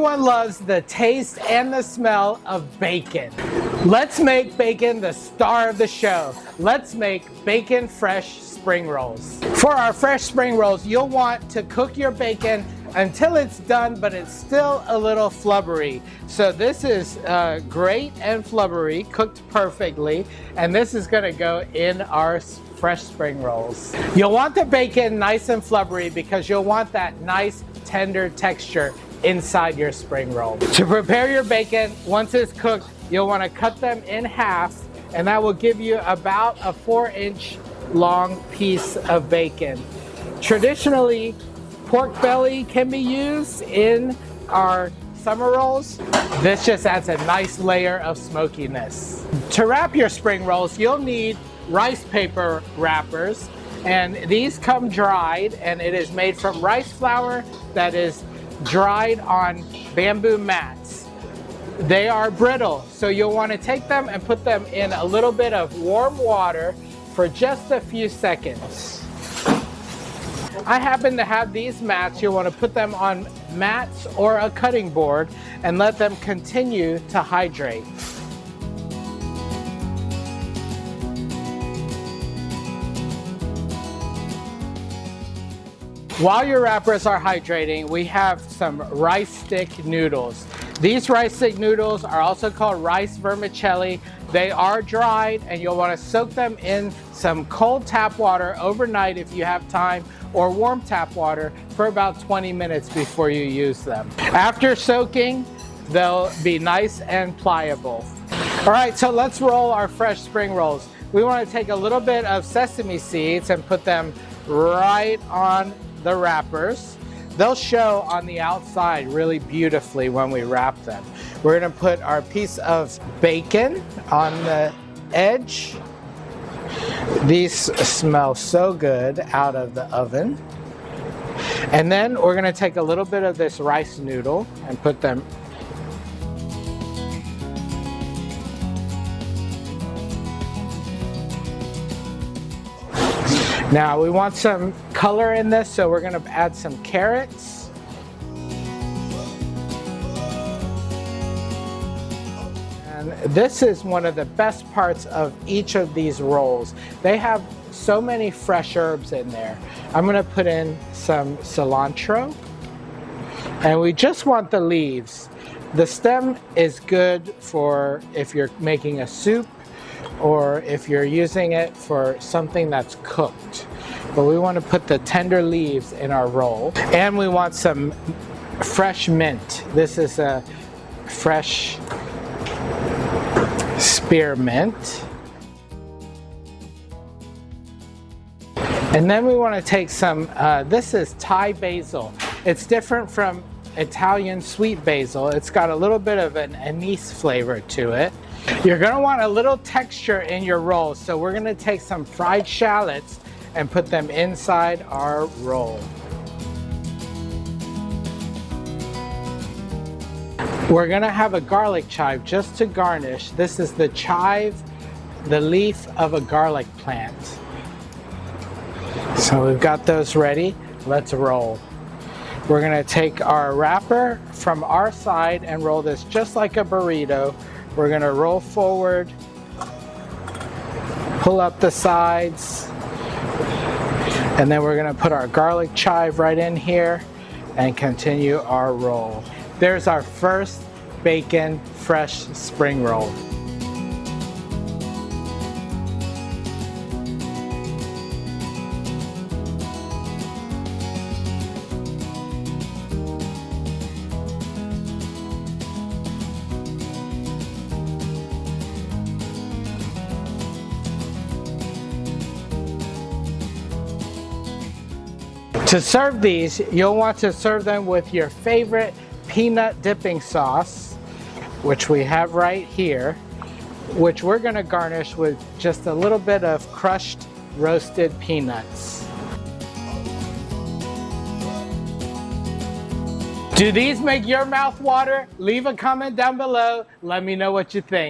Everyone loves the taste and the smell of bacon. Let's make bacon the star of the show. Let's make bacon fresh spring rolls. For our fresh spring rolls, you'll want to cook your bacon until it's done, but it's still a little flubbery. So this is great and flubbery, cooked perfectly, and this is gonna go in our fresh spring rolls. You'll want the bacon nice and flubbery because you'll want that nice tender texture inside your spring roll. To prepare your bacon, once it's cooked, you'll want to cut them in half, and that will give you about a 4-inch long piece of bacon. Traditionally, pork belly can be used in our summer rolls. This just adds a nice layer of smokiness. To wrap your spring rolls, you'll need rice paper wrappers, and these come dried, and it is made from rice flour that is dried on bamboo mats. They are brittle, so you'll want to take them and put them in a little bit of warm water for just a few seconds. I happen to have these mats. You'll want to put them on mats or a cutting board and let them continue to hydrate. While your wrappers are hydrating, we have some rice stick noodles. These rice stick noodles are also called rice vermicelli. They are dried, and you'll want to soak them in some cold tap water overnight if you have time, or warm tap water for about 20 minutes before you use them. After soaking, they'll be nice and pliable. All right, so let's roll our fresh spring rolls. We want to take a little bit of sesame seeds and put them right on the wrappers. They'll show on the outside really beautifully when we wrap them. We're going to put our piece of bacon on the edge. These smell so good out of the oven. And then we're going to take a little bit of this rice noodle and put them Now we want some color in this, so we're going to add some carrots. And this is one of the best parts of each of these rolls. They have so many fresh herbs in there. I'm going to put in some cilantro, and we just want the leaves. The stem is good for if you're making a soup, or if you're using it for something that's cooked. But we want to put the tender leaves in our roll. And we want some fresh mint. This is a fresh spearmint. And then we want to take some, this is Thai basil. It's different from Italian sweet basil. It's got a little bit of an anise flavor to it. You're going to want a little texture in your roll, so we're going to take some fried shallots and put them inside our roll. We're going to have a garlic chive just to garnish. This is the chive, the leaf of a garlic plant. So we've got those ready. Let's roll. We're going to take our wrapper from our side and roll this just like a burrito. We're going to roll forward, pull up the sides, and then we're going to put our garlic chive right in here and continue our roll. There's our first bacon fresh spring roll. To serve these, you'll want to serve them with your favorite peanut dipping sauce, which we have right here, which we're going to garnish with just a little bit of crushed roasted peanuts. Do these make your mouth water? Leave a comment down below. Let me know what you think.